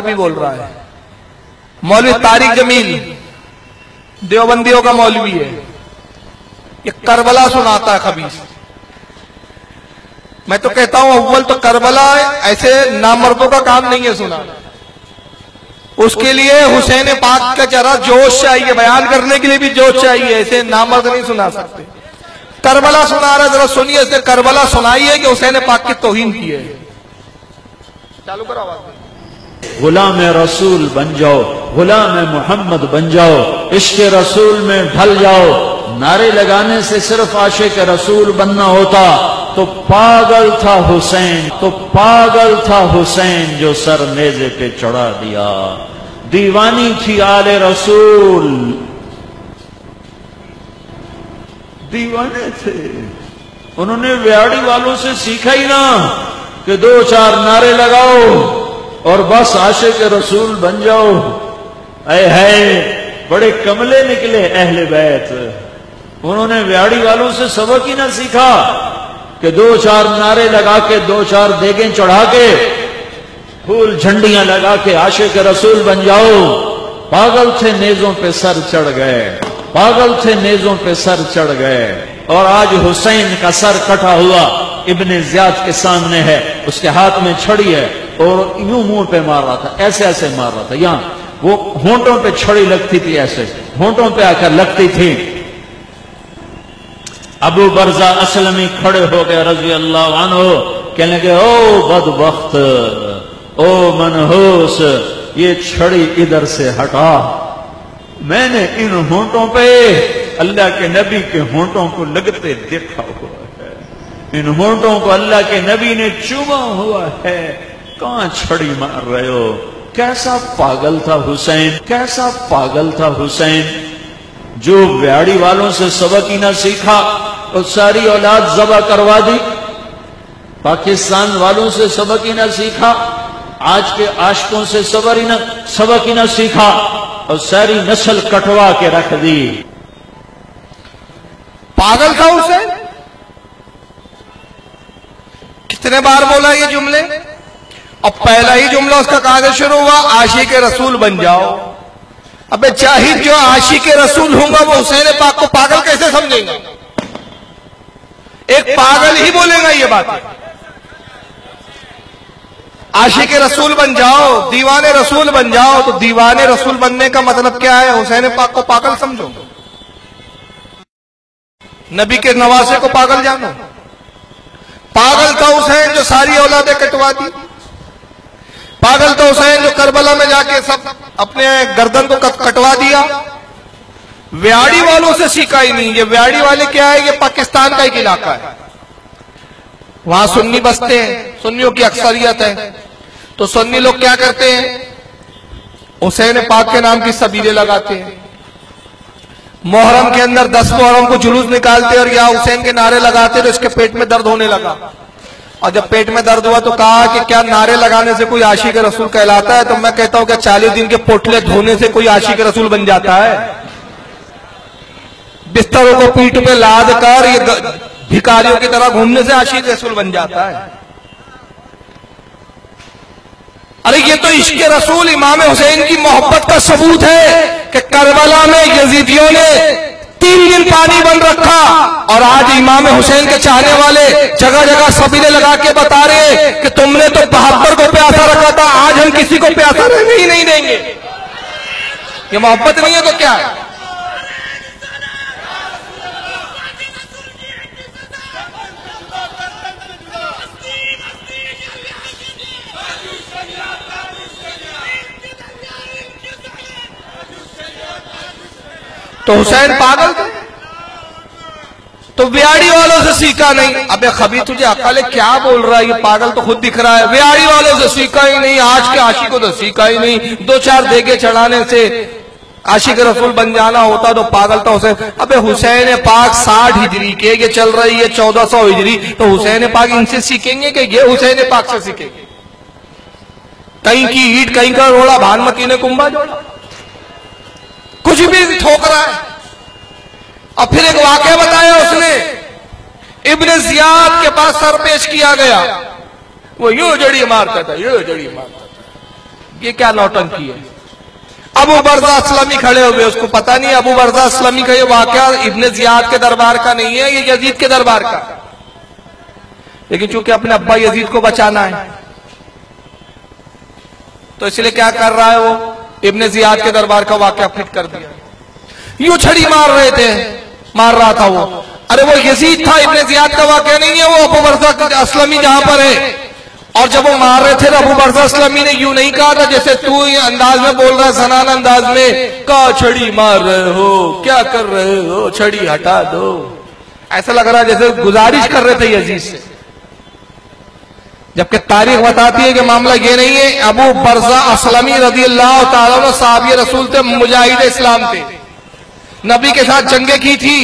भी बोल रहा है। मौलवी तारिक जमील देवबंदियों का मौलवी है, ये करबला सुनाता है खबीस। मैं तो कहता हूं अव्वल तो करबला ऐसे नामर्दों का काम नहीं है सुना, उसके लिए हुसैन पाक का जरा जोश चाहिए, बयान करने के लिए भी जोश चाहिए, ऐसे नामर्द नहीं सुना सकते। करबला सुना रहा, जरा सुनिए, इसने करबला सुनाई है कि हुसैन पाक की तौहीन की है। चालू करो आवाज। गुलाम रसूल बन जाओ, गुलाम मोहम्मद बन जाओ, इश्क रसूल में ढल जाओ। नारे लगाने से सिर्फ आशिक रसूल बनना होता तो पागल था हुसैन, तो पागल था हुसैन जो सर नेज़े पे चढ़ा दिया। दीवानी थी आले रसूल, दीवाने थे। उन्होंने व्याड़ी वालों से सीखा ही ना कि दो चार नारे लगाओ और बस आशिक रसूल बन जाओ। ऐ है बड़े कमले निकले अहले बैत। उन्होंने व्याड़ी वालों से सबक ही ना सीखा कि दो चार नारे लगा के, दो चार देगें चढ़ा के, फूल झंडियां लगा के आशिक रसूल बन जाओ। पागल थे नेज़ों पे सर चढ़ गए, पागल थे नेज़ों पे सर चढ़ गए। और आज हुसैन का सर कटा हुआ इब्ने ज़ियाद के सामने है, उसके हाथ में छड़ी है और यूं मुंह पे मार रहा था, ऐसे ऐसे मार रहा था। यहां वो होंठों पे छड़ी लगती थी, ऐसे होंठों पे आकर लगती थी। अबू बरजा असलमी खड़े हो गए रज़ी अल्लाह अन्हु, कहने लगे ओ बदबख्त, ओ मनहूस, ये छड़ी इधर से हटा। मैंने इन होंठों पे अल्लाह के नबी के होंठों को लगते देखा हुआ है, इन होंठों को अल्लाह के नबी ने चूमा हुआ है, कहां छड़ी मार रहे हो। कैसा पागल था हुसैन, कैसा पागल था हुसैन, जो व्याड़ी वालों से सबक ही ना सीखा और सारी औलाद ज़बा करवा दी। पाकिस्तान वालों से सबक ही ना सीखा, आज के आशिकों से सबक ही ना सीखा और सारी नस्ल कटवा के रख दी। पागल था हुसैन। कितने बार बोला ये जुमले, अब पहला ही जुमला उसका कहां शुरू हुआ, आशिक रसूल बन जाओ। अबे जाहिर, जो आशिक रसूल होगा वो हुसैन पाक को पागल कैसे समझेगा? एक पागल ही बोलेगा ये बात। आशिक रसूल बन जाओ, दीवाने रसूल बन जाओ, तो दीवाने रसूल बनने का मतलब क्या है? हुसैन पाक को पागल समझो, नबी के नवासे को पागल जानो। पागल था हुसैन जो सारी औलादें कटवा दी, पागल था हुसैन जो करबला में जाके सब अपने गर्दन को कटवा दिया। व्याड़ी वालों से सीखा ही नहीं। ये व्याड़ी वाले क्या है? ये पाकिस्तान का एक इलाका है, वहां सुन्नी बसते हैं, सुन्नियों की अक्सरियत है। तो सुन्नी लोग क्या करते हैं? हुसैन पाक के नाम की सबीरें लगाते हैं। मोहर्रम के अंदर 10 मोहर्रम को जुलूस निकालते और या हुसैन के नारे लगाते, तो इसके पेट में दर्द होने लगा। और जब पेट में दर्द हुआ तो कहा कि क्या नारे लगाने से कोई आशिक रसूल कहलाता है? तो मैं कहता हूं क्या 40 दिन के पोटले धोने से कोई आशिक रसूल बन जाता है? बिस्तरों को पीठ पे लाद कर ये भिखारियों की तरह घूमने से आशिक रसूल बन जाता है? अरे ये तो इश्क रसूल इमाम हुसैन की मोहब्बत का सबूत है कि करबला में यजीदियों ने 3 दिन पानी बंद रखा और आज इमाम हुसैन के चाहने वाले जगह जगह सबीरे लगा के बता रहे कि तुमने तो 72 को प्यासा रखा था, आज हम किसी को प्यासा रहने ही नहीं देंगे। ये मोहब्बत नहीं है तो क्या है? तो हुसैन पागल थे, तो व्याड़ी वालों से सीखा नहीं। अबे खबी तुझे अकल है, क्या बोल रहा है? ये पागल तो खुद दिख रहा है। व्याड़ी वालों से सीखा ही नहीं, आज के आशिकों से सीखा ही नहीं। 2-4 देगे चढ़ाने से आशिक रसूल बन जाना होता तो पागल था हुसैन। अबे हुसैन पाक 60 हिजरी के, ये चल रही है 1400 हिजरी, तो हुसैन पाक इनसे सीखेंगे कि ये हुसैन पाक से सीखेंगे? कहीं की ईट कहीं का रोड़ा, भानुमती ने कुंभा जोड़ा, कुछ भी ठोक रहा है। और फिर एक वाकया बताया उसने, इब्ने ज़ियाद के पास सर पेश किया गया, वो यूं जड़ी मारता था, यूं जड़ी मारता था। ये क्या नौटंकी है। अबू बरज़ा अस्लमी खड़े हुए, उसको पता नहीं अबू बरज़ा अस्लमी का ये वाकया इब्ने ज़ियाद के दरबार का नहीं है, ये यजीद के दरबार का। लेकिन चूंकि अपने अब्बा यजीद को बचाना है तो इसलिए क्या कर रहा है, वो इब्ने ज़ियाद के दरबार का वाकया फिट कर दिया। यूं छड़ी मार रहे थे, मार रहा था वो, अरे वो यजीद था, इब्ने ज़ियाद का वाकया नहीं है, वो अबू बरज़ा अस्लमी जहां पर है। और जब वो मार रहे थे अबू बरज़ा अस्लमी ने यूं नहीं कहा था जैसे तू अंदाज में बोल रहा है, ज़नान अंदाज में, का छड़ी मार रहे हो, क्या कर रहे हो, छड़ी हटा दो। ऐसा लग रहा है जैसे गुजारिश कर रहे थे यजीद से, जबकि तारीख बताती है कि मामला ये नहीं है। अबू बरज़ा अस्लमी रज़ियल्लाहु ताला अन्हु साहबी रसूल थे, मुजाहिद इस्लाम थे, नबी के साथ जंगे की थी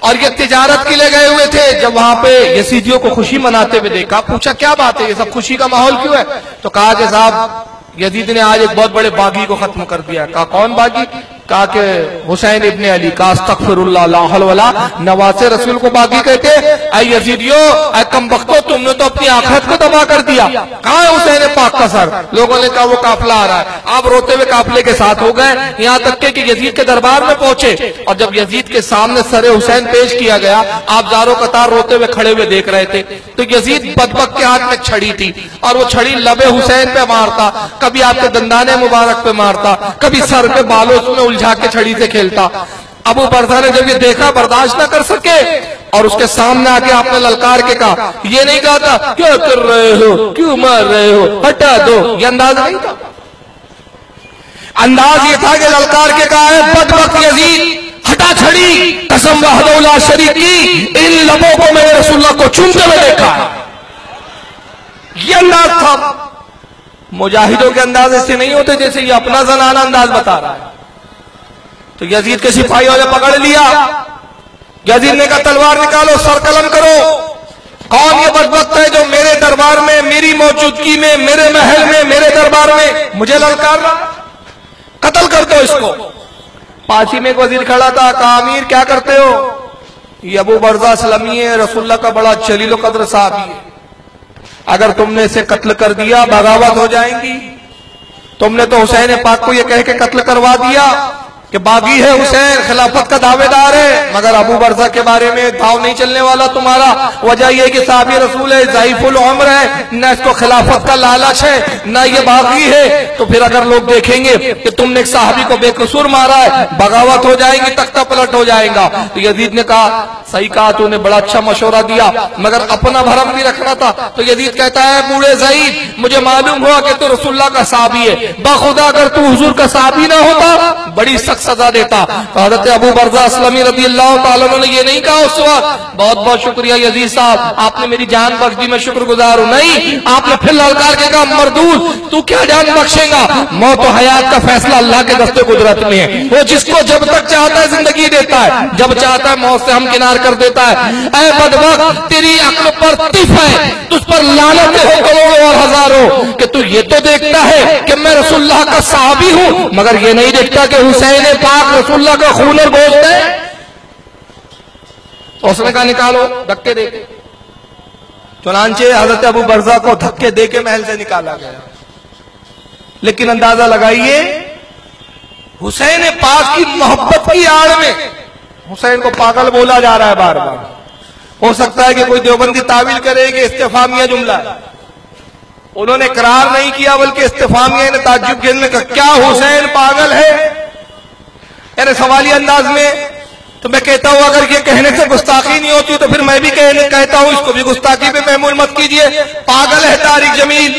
और ये तिजारत के लिए गए हुए थे। जब वहां पे यजीदियों को खुशी मनाते हुए देखा, पूछा क्या बात है, ये सब खुशी का माहौल क्यों है? तो कहा कि साहब यजीद ने आज एक बहुत बड़े बागी को खत्म कर दिया। कहा कौन बागी? कहा कि हुसैन इब्ने अली का, अस्तगफिरुल्लाह ला हौला वला, नवासे रसूल को बागी कहते? ऐ यजीदियो, ऐ कमबख्तो, तुमने तो अपनी आखिरत को तबाह कर दिया। कहाँ है हुसैन पाक का सर? लोगों ने कहा वो काफिला आ रहा है। आप रोते हुए काफिले के साथ हो गए, यहाँ तक के कि यजीद के दरबार में पहुंचे और जब यजीद के सामने सरे हुसैन पेश किया गया, आप जारो कतार रोते हुए खड़े हुए देख रहे थे। तो यजीद बदबक के हाथ में छड़ी थी और वो छड़ी लबे हुसैन पे मारता, कभी आपके दंदाने मुबारक पे मारता, कभी सर पे बालों में उलझा के छड़ी से खेलता। अबू बरज़ा ने जब ये देखा बर्दाश्त न कर सके और उसके सामने आके आपने ललकार के कहा, ये नहीं कहा था क्या कर रहे हो, क्यों मार रहे हो, हटा दो, ये अंदाज नहीं था। अंदाज ये था कि ललकार के कहा है, बदबख्त यजीद हटा छड़ी, कसम वहदहू ला शरीक की, इन लबों को मैंने रसूलुल्लाह को चूमते हुए देखा है। ये अंदाज था। मुजाहिदों के अंदाज ऐसे नहीं होते जैसे ये अपना ज़नाना अंदाज बता रहा है। तो यजीद के सिपाहियों ने पकड़ लिया। यजीद ने कहा तलवार निकालो, सर कलम करो। कौन ये बदबख्त है जो मेरे दरबार में, मेरी मौजूदगी में, मेरे महल में, मेरे दरबार में मुझे ललकार रहा? कत्ल कर दो इसको। पासी में एक वजीर खड़ा था, कहा अमीर क्या करते हो? ये अबू बरज़ा अस्लमी है, रसूलुल्लाह का बड़ा जलील कद्र साहबी है, अगर तुमने इसे कत्ल कर दिया बगावत हो जाएंगी। तुमने तो हुसैन पाक को ये कह के कत्ल करवा दिया कि बागी है हुसैन, खिलाफत का दावेदार है, मगर अबू बरज़ा के बारे में दाव नहीं चलने वाला तुम्हारा। वजह यह कि साहबी रसूल है, ज़ईफुल उम्र है, न इसको खिलाफत का लालच है, न ये बागी है। तो फिर अगर लोग देखेंगे कि तुमने एक साहबी को बेकसूर मारा है, बगावत हो जाएगी, तख्ता पलट हो जाएगा। तो यजीद ने कहा सही कहा तूने, बड़ा अच्छा मशवरा दिया, मगर अपना भरम भी रखना था। तो यजीद कहता है बूढ़े ज़ईद, मुझे मालूम हुआ कि तू रसूलुल्लाह का साहबी है, बखुदा अगर तू हुजूर का साहबी ना होता बड़ी सख्त सजा देता। तो हज़रत अबू बरज़ा अस्लमी रज़ियल्लाहु ताला अन्हु ने ये नहीं कहा उस वक्त बहुत बहुत शुक्रिया यजीद साहब, आपने मेरी जान बख्श दी, मैं शुक्रगुजार हूं। नहीं, आपने फिर ललकार के कहा मरदूद तू क्या जान बख्शेगा, मौत और हयात का फैसला अल्लाह के दस्ते कुदरत में है। वो जिसको जब तक चाहता है जिंदगी देता है, जब चाहता है मौत से हमकिनार कर देता है। ऐ बदबख्त, तेरी अक्ल पर तिफ है, तुझ पर लानत हो करोड़ों और हजारों कि तू ये तो देखता है कि मैं रसूलुल्लाह का साहबी हूं, मगर ये नहीं देखता कि हुसैन पाक रसूलुल्लाह का खून और गोश्त है। तो उसने कहा निकालो, धक्के दे के। चुनांचे हजरत अबू बरज़ा को धक्के दे के महल से निकाला गया। लेकिन अंदाजा लगाइए, हुसैन पाक की मोहब्बत की आड़ में हुसैन को पागल बोला जा रहा है बार बार। हो सकता है कि कोई देवबंदी तावील करे कि इस्तिफामिया जुमला है। उन्होंने करार नहीं किया बल्कि इस्तिफामिया ने ताज्जुब के में कहा क्या हुसैन पागल है, यानी सवालिया अंदाज में। तो मैं कहता हूं अगर ये कहने से गुस्ताखी नहीं होती तो फिर मैं भी कहता हूं इसको भी गुस्ताखी पे महमूल मत कीजिए। पागल है तारिक जमील,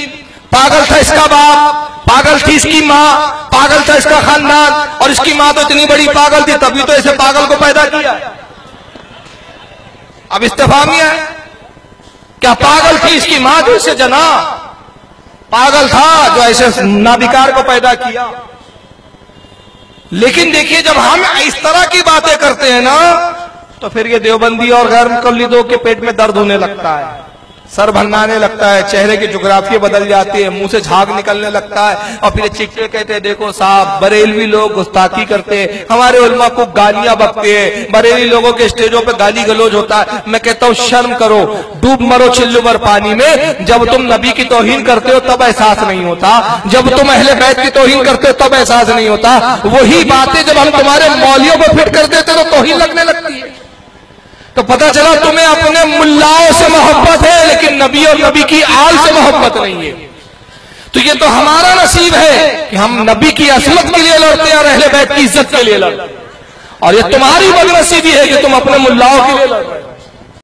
पागल था इसका बाप, पागल थी इसकी माँ, पागल था इसका खानदान, और इसकी माँ तो इतनी बड़ी पागल थी तभी तो ऐसे पागल को पैदा किया। अब इस्तिफामिया है, क्या पागल थी इसकी माँ जो इसे जना, पागल था जो ऐसे नाबिकार को पैदा किया। लेकिन देखिए जब हम इस तरह की बातें करते हैं ना तो फिर ये देवबंदी और गैर मुकल्लिदों के पेट में दर्द होने लगता है। सर भन्नाने लगता है, चेहरे की जोग्राफी बदल जाती है, मुंह से झाग निकलने लगता है, और फिर चिट्टे कहते हैं देखो साहब बरेलवी लोग गुस्ताखी करते हैं, हमारे उलमा को गालियां बकते हैं, बरेली लोगों के स्टेजों पे गाली गलौज होता है। मैं कहता हूं शर्म करो, डूब मरो चिल्लू भर पानी में। जब तुम नबी की तौहीन करते हो तब एहसास नहीं होता, जब तुम अहले बैत की तौहीन करते हो तब एहसास नहीं होता। वही बातें जब हम तुम्हारे मौलियों को फिट कर देते तो तौहीन लगने लगती है। तो पता चला तुम्हें अपने मुल्लाओं से मोहब्बत है, लेकिन नबी और नबी की आल से मोहब्बत नहीं है। तो ये तो हमारा नसीब है कि हम नबी की असमत के लिए लड़ते हैं और अहले बैत की इज्जत के लिए लड़ते हैं, और ये तुम्हारी बदनसीबी है कि तुम अपने मुल्लाओं के लिए लड़ रहे हो।